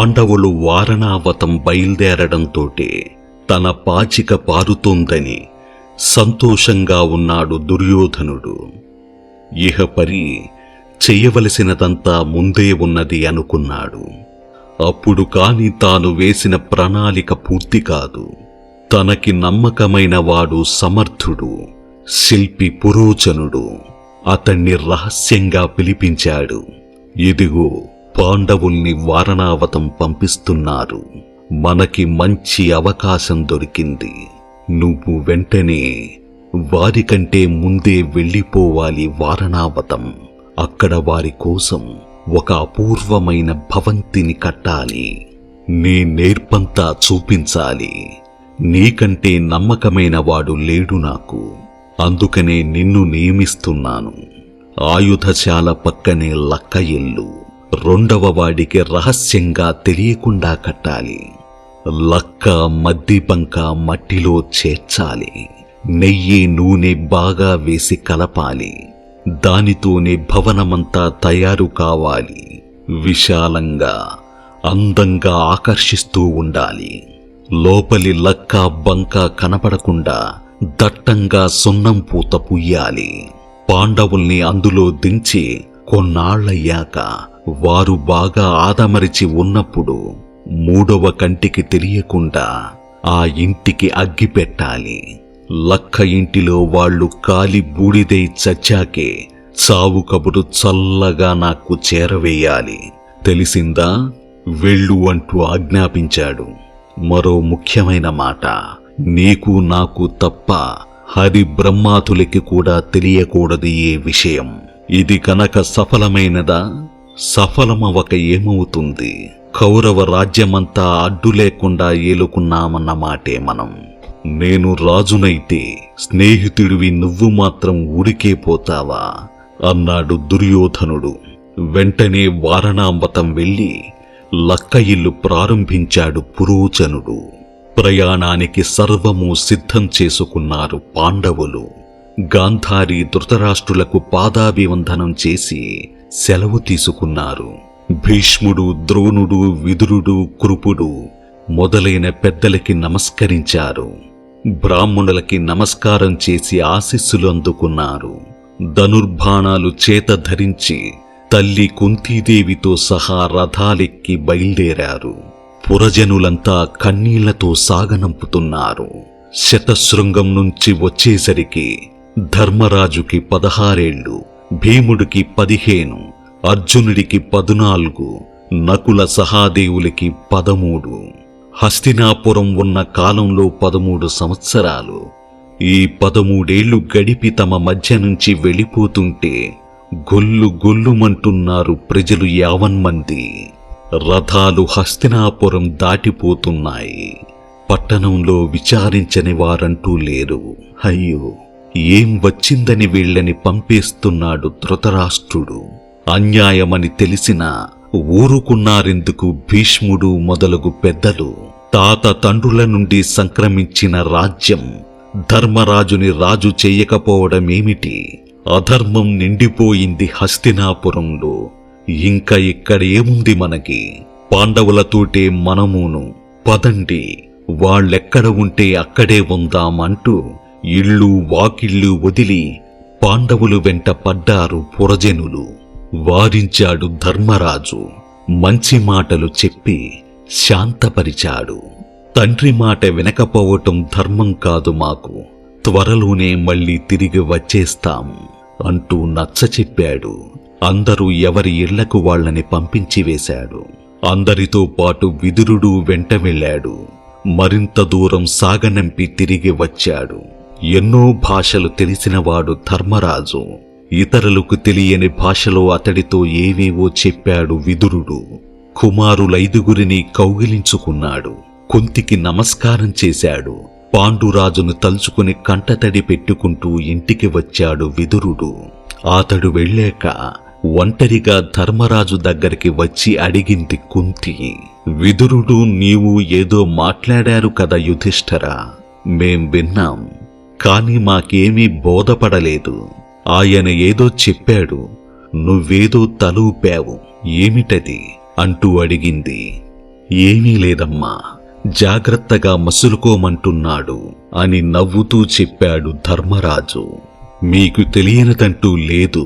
పాండవులు వారణావతం బయలుదేరడంతోటే తన పాచిక పారుతోందని సంతోషంగా ఉన్నాడు దుర్యోధనుడు. ఇహపరి చెయ్యవలసినదంతా ముందే ఉన్నది అనుకున్నాడు. అప్పుడు కాని తాను వేసిన ప్రణాళిక పూర్తి కాదు. తనకి నమ్మకమైన వాడు సమర్థుడు, శిల్పి పురోచనుడు అతణ్ణి రహస్యంగా పిలిపించాడు. ఇదిగో పాండవుల్ని వారణావతం పంపిస్తున్నారు. మనకి మంచి అవకాశం దొరికింది. నువ్వు వెంటనే వారికంటే ముందే వెళ్ళిపోవాలి వారణావతం. అక్కడ వారి కోసం ఒక అపూర్వమైన భవంతిని కట్టాలి. నీ నేర్పంతా చూపించాలి. నీకంటే నమ్మకమైన వాడు లేడు నాకు. అందుకనే నిన్ను నియమిస్తున్నాను. ఆయుధశాల పక్కనే లక్క ఇల్లు. రెండవ వాడికి రహస్యంగా తెలియకుండా కట్టాలి. లక్క మద్దిపంక మట్టిలో చేర్చాలి. నెయ్యి నూనె బాగా వేసి కలపాలి. దానితోనే భవనమంతా తయారు కావాలి. విశాలంగా అందంగా ఆకర్షిస్తూ ఉండాలి. లోపలి లక్క బంక కనపడకుండా దట్టంగా సున్నం పూత పుయ్యాలి. పాండవుల్ని అందులో దించి కొన్నాళ్లయ్యాక వారు బాగా ఆదమరిచి ఉన్నప్పుడు మూడవ కంటికి తెలియకుండా ఆ ఇంటికి అగ్గి పెట్టాలి. లక్క ఇంటిలో వాళ్లు కాలి బూడిదై చచ్చాకే చావు కబురు చల్లగా నాకు చేరవేయాలి. తెలిసిందా? వెళ్ళు అంటూ ఆజ్ఞాపించాడు. మరో ముఖ్యమైన మాట, నీకు నాకు తప్ప హరి బ్రహ్మాతులకి కూడా తెలియకూడదు ఈ విషయం. ఇది కనుక సఫలమైనదా? సఫలమవక ఏమవుతుంది? కౌరవ రాజ్యమంతా అడ్డు లేకుండా ఏలుకున్నామన్నమాటే మనం. నేను రాజునైతే స్నేహితుడివి నువ్వు మాత్రం ఊరికే పోతావా అన్నాడు దుర్యోధనుడు. వెంటనే వారణావతం వెళ్లి లక్క ఇల్లు ప్రారంభించాడు పురోచనుడు. ప్రయాణానికి సర్వము సిద్ధం చేసుకున్నారు పాండవులు. గాంధారి ధృతరాష్ట్రులకు పాదాభివందనం చేసి సెలవు తీసుకున్నారు. భీష్ముడు, ద్రోణుడు, విదురుడు, కృపుడు మొదలైన పెద్దలకి నమస్కరించారు. బ్రాహ్మణులకి నమస్కారం చేసి ఆశీస్సులు అందుకున్నారు. ధనుర్బాణాలు చేత ధరించి తల్లి కుంతీదేవితో సహా రథాలెక్కి బయలుదేరారు. పురజనులంతా కన్నీళ్లతో సాగనంపుతున్నారు. శతశృంగం నుంచి వచ్చేసరికి ధర్మరాజుకి 16 భీముడికి 15, అర్జునుడికి 14, నకుల సహాదేవులకి 13. హస్తినాపురం ఉన్న కాలంలో 13 సంవత్సరాలు. ఈ 13 గడిపి తమ మధ్య నుంచి వెళ్ళిపోతుంటే గొల్లు గొల్లుమంటున్నారు ప్రజలు 50 మంది. రథాలు హస్తినాపురం దాటిపోతున్నాయి. పట్టణంలో విచారించని వారంటూ లేరు. అయ్యో, ఏం వచ్చిందని వీళ్ళని పంపేస్తున్నాడు ధృతరాష్ట్రుడు. అన్యాయమని తెలిసినా ఊరుకున్నారెందుకు భీష్ముడు మొదలగు పెద్దలు? తాత తండ్రుల నుండి సంక్రమించిన రాజ్యం ధర్మరాజుని రాజు చెయ్యకపోవడమేమిటి? అధర్మం నిండిపోయింది హస్తినాపురంలో. ఇంకా ఇక్కడ ఏముంది మనకి? పాండవులతోటే మనమును. పదండి, వాళ్ళెక్కడ ఉంటే అక్కడే ఉందామంటూ ఇళ్ళు వాకిళ్ళు వదిలి పాండవులు వెంట పడ్డారు పురజనులు. వారించాడు ధర్మరాజు. మంచి మాటలు చెప్పి శాంతపరిచాడు. తండ్రి మాట వినకపోవటం ధర్మం కాదు మాకు. త్వరలోనే మళ్ళీ తిరిగి వచ్చేస్తాము అంటూ నచ్చచెప్పాడు. అందరూ ఎవరి ఇళ్లకు వాళ్లని పంపించి వేశాడు. అందరితో పాటు విదురుడు వెంట వెళ్ళాడు. మరింత దూరం సాగనంపి తిరిగి వచ్చాడు. ఎన్నో భాషలు తెలిసినవాడు ధర్మరాజు. ఇతరులకు తెలియని భాషలో అతడితో ఏవేవో చెప్పాడు విదురుడు. కుమారులైదుగురిని కౌగిలించుకున్నాడు. కుంతికి నమస్కారం చేశాడు. పాండురాజును తలుచుకుని కంటతడి పెట్టుకుంటూ ఇంటికి వచ్చాడు విదురుడు. అతడు వెళ్ళాక ఒంటరిగా ధర్మరాజు దగ్గరికి వచ్చి అడిగింది కుంతి. విదురుడు, నీవు ఏదో మాట్లాడారు కదా యుధిష్ఠరా, మేం విన్నాం. కాని మాకేమీ బోధపడలేదు. ఆయన ఏదో చెప్పాడు, నువ్వేదో తలూపావు, ఏమిటది అంటూ అడిగింది. ఏమీ లేదమ్మా, జాగ్రత్తగా మసులుకోమంటున్నాడు అని నవ్వుతూ చెప్పాడు ధర్మరాజు. మీకు తెలియనిదంటూ లేదు,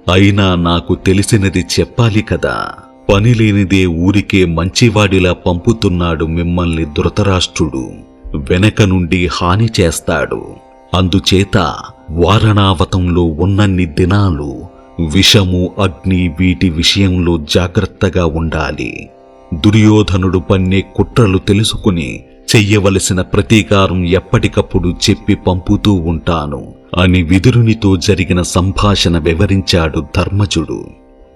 అయినా నాకు తెలిసినది చెప్పాలి కదా. పనిలేనిదే ఊరికే మంచివాడిలా పంపుతున్నాడు మిమ్మల్ని ధృతరాష్ట్రుడు. వెనక నుండి హాని చేస్తాడు. అందుచేత వారణావతంలో ఉన్నన్ని దినాలు విషము, అగ్ని వీటి విషయంలో జాగ్రత్తగా ఉండాలి. దుర్యోధనుడు పన్నే కుట్రలు తెలుసుకుని చెయ్యవలసిన ప్రతీకారం ఎప్పటికప్పుడు చెప్పి పంపుతూ ఉంటాను అని విదురునితో జరిగిన సంభాషణ వివరించాడు ధర్మజుడు.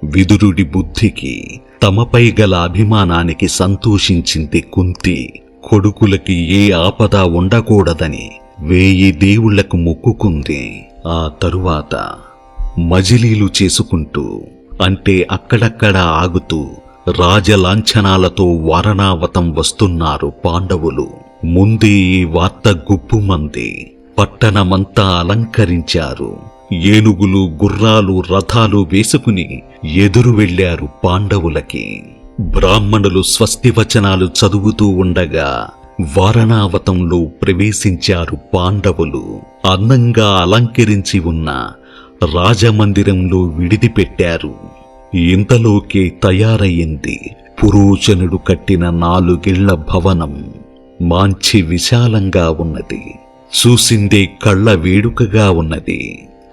విదురుడి బుద్ధికి, తమపై గల అభిమానానికి సంతోషించింది కుంతి. కొడుకులకి ఏ ఆపద ఉండకూడదని 1000 దేవుళ్లకు మొక్కుకుంది. ఆ తరువాత మజిలీలు చేసుకుంటూ, అంటే అక్కడక్కడ ఆగుతూ రాజలాంఛనాలతో వారణావతం వస్తున్నారు పాండవులు. ముందే ఈ వార్త గుప్పుమంది. పట్టణమంతా అలంకరించారు. ఏనుగులు, గుర్రాలు, రథాలు వేసుకుని ఎదురు వెళ్లారు పాండవులకి. బ్రాహ్మణులు స్వస్తివచనాలు చదువుతూ ఉండగా వారణావతంలో ప్రవేశించారు పాండవులు. అందంగా అలంకరించి ఉన్న రాజమందిరంలో విడిదిపెట్టారు. ఇంతలోకే తయారయ్యింది పురోచనుడు కట్టిన 4 ఇళ్ల భవనం. మంచి విశాలంగా ఉన్నది. చూసిందే కళ్ళ వేడుకగా ఉన్నది.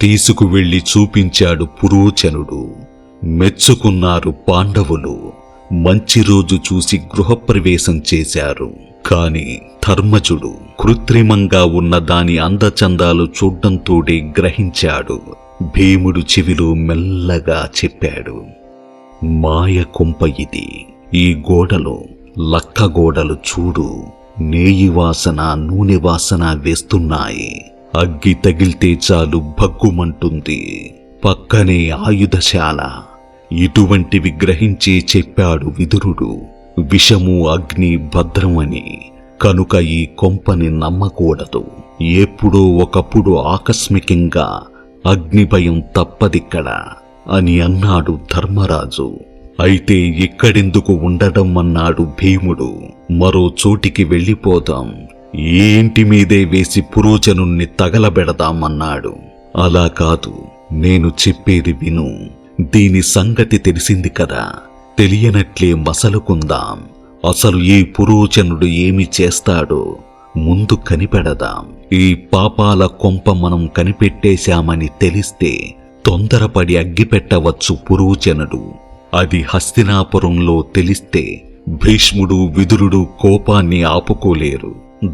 తీసుకువెళ్లి చూపించాడు పురోచనుడు. మెచ్చుకున్నారు పాండవులు. మంచి రోజు చూసి గృహప్రవేశం చేశారు. కాని ధర్మజుడు కృత్రిమంగా ఉన్న దాని అందచందాలు చూడ్డంతోడే గ్రహించాడు. భీముడు చెవిలో మెల్లగా చెప్పాడు, మాయ కొంప ఇది. ఈ గోడలో లక్క గోడలు చూడు, నేయి వాసన, నూనె వాసన వేస్తున్నాయి. అగ్గి తగిలితే చాలు భగ్గుమంటుంది. పక్కనే ఆయుధశాల. ఇటువంటివి గ్రహించి చెప్పాడు విదురుడు. విషము, అగ్ని భద్రం అని. కనుక ఈ కొంపని నమ్మకూడదు. ఎప్పుడో ఒకప్పుడు ఆకస్మికంగా అగ్ని భయం తప్పదిక్కడ అని అన్నాడు ధర్మరాజు. అయితే ఇక్కడెందుకు ఉండడం అన్నాడు భీముడు. మరో చోటికి వెళ్ళిపోదాం. ఈ ఇంటి మీదే వేసి పురోచనుణ్ణి తగలబెడదామన్నాడు. అలా కాదు, నేను చెప్పేది విను. దీని సంగతి తెలిసింది కదా, తెలియనట్లే మసలుకుందాం. అసలు ఈ పురోచనుడు ఏమి చేస్తాడో ముందు కనిపెడదాం. ఈ పాపాల కొంప మనం కనిపెట్టేశామని తెలిస్తే తొందరపడి అగ్గిపెట్టవచ్చు పురోచనుడు. అది హస్తినాపురంలో తెలిస్తే భీష్ముడు, విదురుడు కోపాన్ని ఆపుకోలేరు.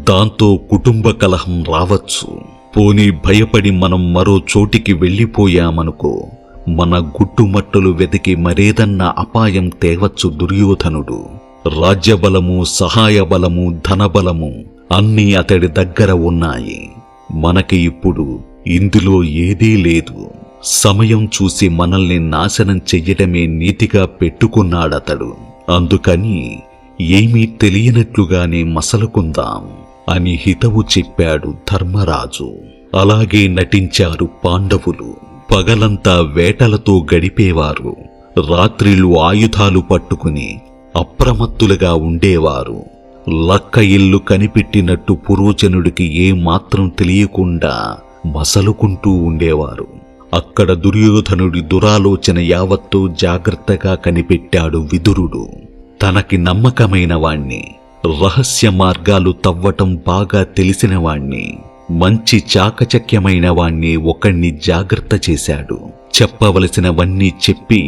దాంతో కుటుంబ కలహం రావచ్చు. పోనీ భయపడి మనం మరో చోటికి వెళ్ళిపోయామనుకో, మన గుట్టుమట్టులు వెతికి మరేదన్నా అపాయం తేవచ్చు దుర్యోధనుడు. రాజ్యబలము, సహాయ బలము, ధనబలము అన్నీ అతడి దగ్గర ఉన్నాయి. మనకి ఇప్పుడు ఇందులో ఏదీ లేదు. సమయం చూసి మనల్ని నాశనం చెయ్యడమే నీతిగా పెట్టుకున్నాడతడు. అందుకని ఏమీ తెలియనట్లుగానే మసలుకుందాం అని హితవు చెప్పాడు ధర్మరాజు. అలాగే నటించారు పాండవులు. పగలంతా వేటలతో గడిపేవారు. రాత్రిళ్ళు ఆయుధాలు పట్టుకుని అప్రమత్తులుగా ఉండేవారు. లక్క ఇల్లు కనిపెట్టినట్టు పురోచనుడికి ఏమాత్రం తెలియకుండా మసలుకుంటూ ఉండేవారు. అక్కడ దుర్యోధనుడి దురాలోచన యావత్తూ జాగ్రత్తగా కనిపెట్టాడు విదురుడు. తనకి నమ్మకమైన వాణ్ణి, రహస్య మార్గాలు తవ్వటం బాగా తెలిసిన వాణ్ణి, మంచి చాకచక్యమైన వాణ్ణి ఒకణ్ణి జాగ్రత్త చేశాడు. చెప్పవలసినవన్నీ చెప్పి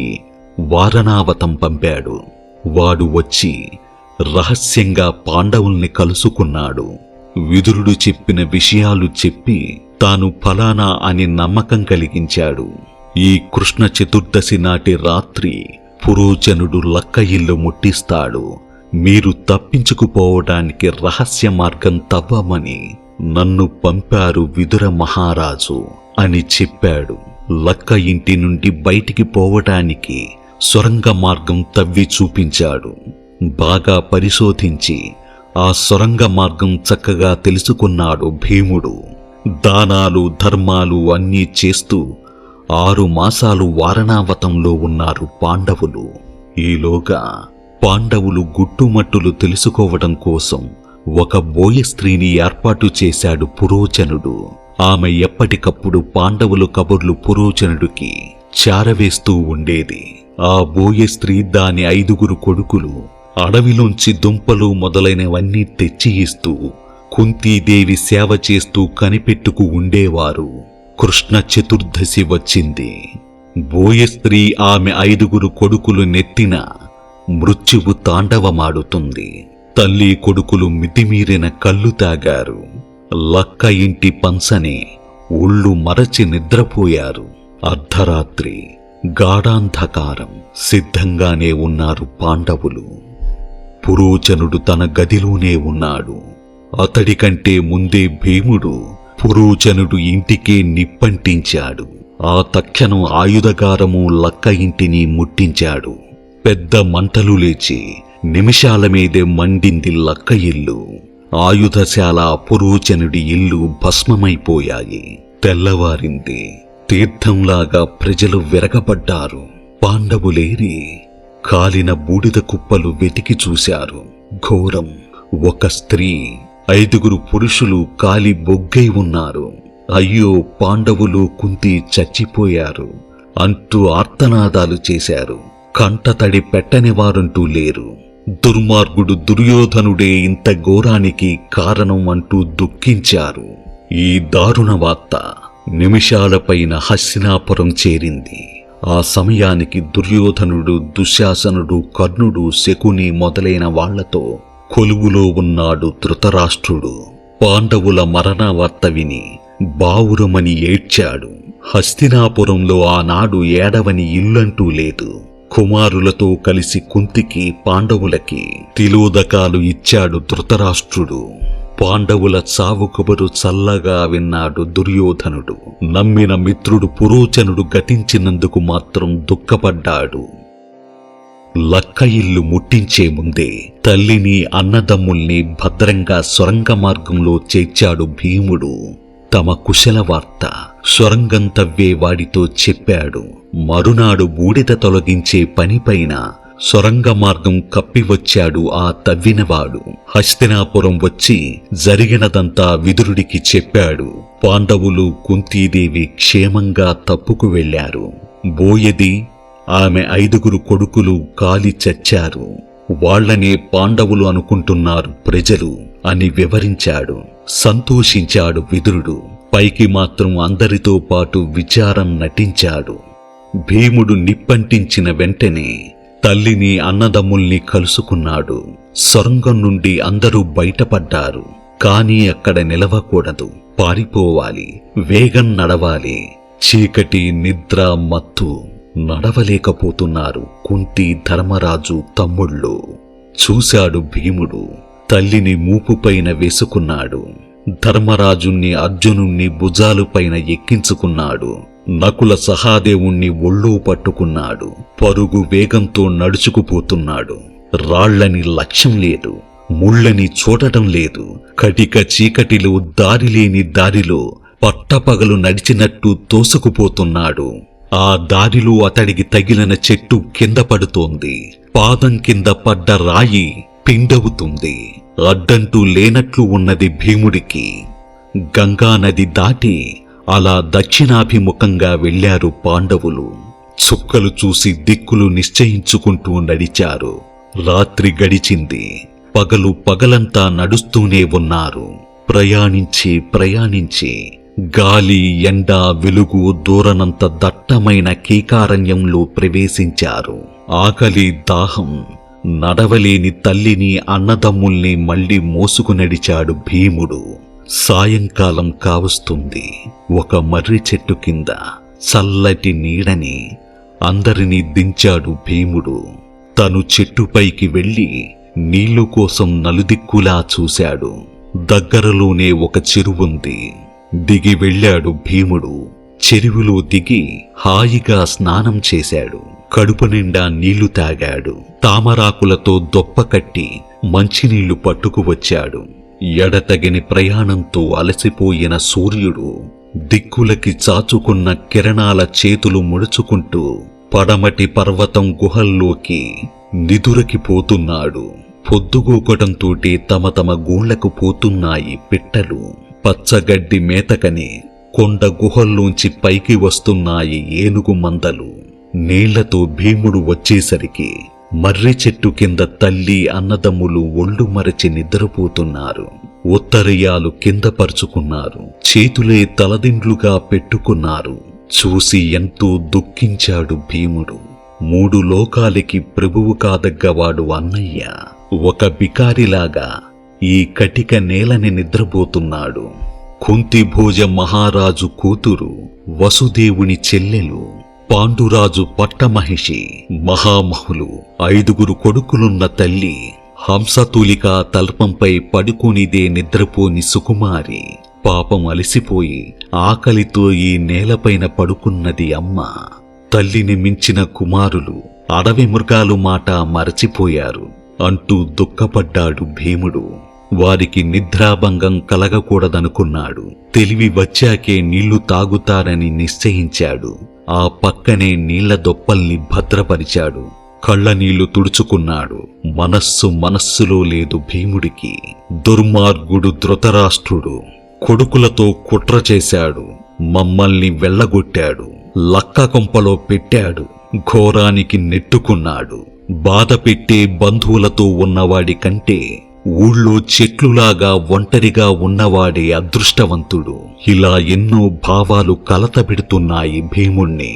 వారణావతం పంపాడు. వాడు వచ్చి రహస్యంగా పాండవుల్ని కలుసుకున్నాడు. విదురుడు చెప్పిన విషయాలు చెప్పి తాను ఫలానా అని నమ్మకం కలిగించాడు. ఈ కృష్ణ చతుర్దశి నాటి రాత్రి పురోచనుడు లక్క ఇల్లు ముట్టిస్తాడు. మీరు తప్పించుకుపోవడానికి రహస్య మార్గం తవ్వమని నన్ను పంపారు విదుర మహారాజు అని చెప్పాడు. లక్క ఇంటి నుండి బయటికి పోవటానికి సొరంగ మార్గం తవ్వి చూపించాడు. బాగా పరిశోధించి ఆ సొరంగ మార్గం చక్కగా తెలుసుకున్నాడు భీముడు. దానాలు, ధర్మాలు అన్నీ చేస్తూ 6 మాసాలు వారణావతంలో ఉన్నారు పాండవులు. ఈలోగా పాండవులు గుట్టుమట్టులు తెలుసుకోవడం కోసం ఒక బోయ స్త్రీని ఏర్పాటు చేశాడు పురోచనుడు. ఆమె ఎప్పటికప్పుడు పాండవుల కబుర్లు పురోచనుడికి చారవేస్తూ ఉండేది. ఆ బోయ స్త్రీ దాని 5 కొడుకులు అడవిలోంచి దుంపలు మొదలైనవన్నీ తెచ్చి ఇస్తూ కుంతీదేవి సేవ చేస్తూ కనిపెట్టుకు ఉండేవారు. కృష్ణ చతుర్దశి వచ్చింది. బోయ స్త్రీ ఆమె 5 కొడుకులు నెత్తిన మృత్యువు తాండవమాడుతుంది. తల్లి కొడుకులు మితిమీరిన కళ్ళు తాగారు. లక్క ఇంటి పంచనే ఒళ్ళు మరచి నిద్రపోయారు. అర్ధరాత్రి, గాఢాంధకారం. సిద్ధంగానే ఉన్నారు పాండవులు. పురోచనుడు తన గదిలోనే ఉన్నాడు. అతడికంటే ముందే భీముడు పురోచనుడు ఇంటికే నిప్పంటించాడు. ఆ తక్షణం ఆయుధగారము లక్క ఇంటిని ముట్టించాడు. పెద్ద మంటలు లేచి నిమిషాల మీదే మండింది లక్క ఇల్లు. ఆయుధశాల పురోచనుడి ఇల్లు భస్మమైపోయాయి. తెల్లవారింది. తీర్థంలాగా ప్రజలు విరగబడ్డారు. పాండవులేరి కాలిన బూడిద కుప్పలు వెతికి చూశారు. ఘోరం. ఒక స్త్రీ, 5 పురుషులు కాలి బొగ్గై ఉన్నారు. అయ్యో, పాండవులు కుంతి చచ్చిపోయారు అంటూ ఆర్తనాదాలు చేశారు. కంటతడి పెట్టని వారంటూ లేరు. దుర్మార్గుడు దుర్యోధనుడే ఇంత ఘోరానికి కారణం అంటూ దుఃఖించారు. ఈ దారుణ వార్త నిమిషాలపైన హస్తినాపురం చేరింది. ఆ సమయానికి దుర్యోధనుడు, దుశ్శాసనుడు, కర్ణుడు, శకుని మొదలైన వాళ్లతో కొలువులో ఉన్నాడు ధృతరాష్ట్రుడు. పాండవుల మరణ వార్త విని బావురమని ఏడ్చాడు. హస్తినాపురంలో ఆనాడు ఏడవని ఇల్లంటూ లేదు. కుమారులతో కలిసి కుంతికి, పాండవులకి తిలోదకాలు ఇచ్చాడు ధృతరాష్ట్రుడు. పాండవుల చావు కబురు చల్లగా విన్నాడు దుర్యోధనుడు. నమ్మిన మిత్రుడు పురోచనుడు గతించినందుకు మాత్రం దుఃఖపడ్డాడు. లక్క ఇల్లు ముట్టించే ముందే తల్లిని, అన్నదమ్ముల్ని భద్రంగా సొరంగ మార్గంలో చేర్చాడు భీముడు. తమ కుశల వార్త సొరంగం తవ్వే వాడితో చెప్పాడు. మరునాడు బూడిద తొలగించే పనిపైన సొరంగ మార్గం కప్పివచ్చాడు ఆ తవ్వినవాడు. హస్తినాపురం వచ్చి జరిగినదంతా విదురుడికి చెప్పాడు. పాండవులు, కుంతీదేవి క్షేమంగా తప్పుకు వెళ్లారు. బోయది, ఆమె 5 కొడుకులు కాలి చచ్చారు. వాళ్లనే పాండవులు అనుకుంటున్నారు ప్రజలు అని వివరించాడు. సంతోషించాడు విదురుడు. పైకి మాత్రం అందరితో పాటు విచారం నటించాడు. భీముడు నిప్పంటించిన వెంటనే తల్లిని, అన్నదమ్ముల్ని కలుసుకున్నాడు. సొరంగం నుండి అందరూ బయటపడ్డారు. కానీ అక్కడ నిలవకూడదు, పారిపోవాలి, వేగం నడవాలి. చీకటి, నిద్ర, మత్తు. నడవలేకపోతున్నారు కుంతి, ధర్మరాజు తమ్ముళ్ళు. చూశాడు భీముడు. తల్లిని మూపుపైన వేసుకున్నాడు. ధర్మరాజుణ్ణి, అర్జునుణ్ణి భుజాలుపైన ఎక్కించుకున్నాడు. నకుల, సహాదేవుణ్ణి ఒళ్ళో పట్టుకున్నాడు. పరుగు వేగంతో నడుచుకుపోతున్నాడు. రాళ్లని లక్ష్యం లేదు, ముళ్ళని చూడటం లేదు. కటిక చీకటిలో దారిలేని దారిలో పట్టపగలు నడిచినట్టు తోసుకుపోతున్నాడు. ఆ దారిలో అతడికి తగిలిన చెట్టు కింద పడుతోంది. పాదం కింద పడ్డ రాయి పిండవుతుంది. అడ్డంటూ లేనట్లు ఉన్నది భీముడికి. గంగానది దాటి అలా దక్షిణాభిముఖంగా వెళ్లారు పాండవులు. చుక్కలు చూసి దిక్కులు నిశ్చయించుకుంటూ నడిచారు. రాత్రి గడిచింది. పగలంతా నడుస్తూనే ఉన్నారు. ప్రయాణించి గాలి, ఎండ, వెలుగు దూరనంత దట్టమైన కీకారణ్యంలో ప్రవేశించారు. ఆకలి, దాహం. నడవలేని తల్లిని, అన్నదమ్ముల్ని మళ్లీ మోసుకు నడిచాడు భీముడు. సాయంకాలం కావస్తుంది. ఒక మర్రి చెట్టు కింద చల్లటి నీడని అందరినీ దించాడు భీముడు. తను చెట్టుపైకి వెళ్లి నీళ్లు కోసం నలుదిక్కులా చూశాడు. దగ్గరలోనే ఒక చెరువుంది. దిగి వెళ్ళాడు భీముడు. చెరువులో దిగి హాయిగా స్నానం చేశాడు. కడుపు నిండా నీళ్లు తాగాడు. తామరాకులతో దొప్ప కట్టి మంచినీళ్లు పట్టుకువచ్చాడు. ఎడతగిని ప్రయాణంతో అలసిపోయిన సూర్యుడు దిక్కులకి చాచుకున్న కిరణాల చేతులు ముడుచుకుంటూ పడమటి పర్వతం గుహల్లోకి నిదురకి పోతున్నాడు. పొద్దుగూకటంతోటి తమ తమ గూళ్లకు పోతున్నాయి పిట్టలు. పచ్చగడ్డి మేతకని కొండ గుహల్లోంచి పైకి వస్తున్నాయి ఏనుగు మందలు. నీళ్లతో భీముడు వచ్చేసరికి మర్రి చెట్టు కింద తల్లి అన్నదమ్ములు ఒళ్ళు మరచి నిద్రపోతున్నారు. ఉత్తరీయాలు కింద పరుచుకున్నారు. చేతులే తలదిండ్లుగా పెట్టుకున్నారు. చూసి ఎంతో దుఃఖించాడు భీముడు. 3 లోకాలకి ప్రభువు కాదగ్గవాడు అన్నయ్య ఒక బికారిలాగా ఈ కటిక నేలని నిద్రపోతున్నాడు. కుంతిభోజ మహారాజు కూతురు, వసుదేవుని చెల్లెలు, పాండురాజు పట్టమహిషి, మహామహులు 5 కొడుకులున్న తల్లి, హంసతూలిక తల్పంపై పడుకొనిదే నిద్రపోని సుకుమారి. పాపం అలసిపోయి ఆకలితో ఈ నేలపైన పడుకున్నది అమ్మ. తల్లిని మించిన కుమారులు అడవి మృగాలు మాట మరచిపోయారు అంటూ దుఃఖపడ్డాడు భీముడు. వారికి నిద్రాభంగం కలగకూడదనుకున్నాడు. తెలివి వచ్చాకే నీళ్లు తాగుతారని నిశ్చయించాడు. ఆ పక్కనే నీళ్ల దొప్పల్ని భద్రపరిచాడు. కళ్ళనీళ్లు తుడుచుకున్నాడు. మనస్సులో లేదు భీముడికి. దుర్మార్గుడు ధృతరాష్ట్రుడు కొడుకులతో కుట్ర చేశాడు. మమ్మల్ని వెళ్ళగొట్టాడు. లక్క కొంపలో పెట్టాడు. ఘోరానికి నెట్టుకున్నాడు. బాధ పెట్టే బంధువులతో ఉన్నవాడి కంటే ఊళ్ళో చెట్లులాగా ఒంటరిగా ఉన్నవాడే అదృష్టవంతుడు. ఇలా ఎన్నో భావాలు కలతబెడుతున్నాయి భీముణ్ణి.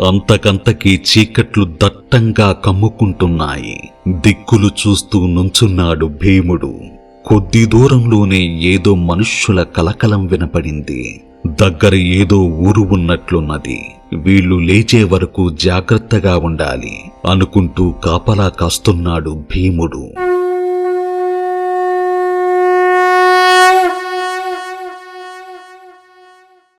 అంతకంతకీ చీకట్లు దట్టంగా కమ్ముకుంటున్నాయి. దిక్కులు చూస్తూ నుంచున్నాడు భీముడు. కొద్ది దూరంలోనే ఏదో మనుష్యుల కలకలం వినపడింది. దగ్గర ఏదో ఊరు ఉన్నట్లున్నది. వీళ్లు లేచే వరకు జాగ్రత్తగా ఉండాలి అనుకుంటూ కాపలా కాస్తున్నాడు భీముడు.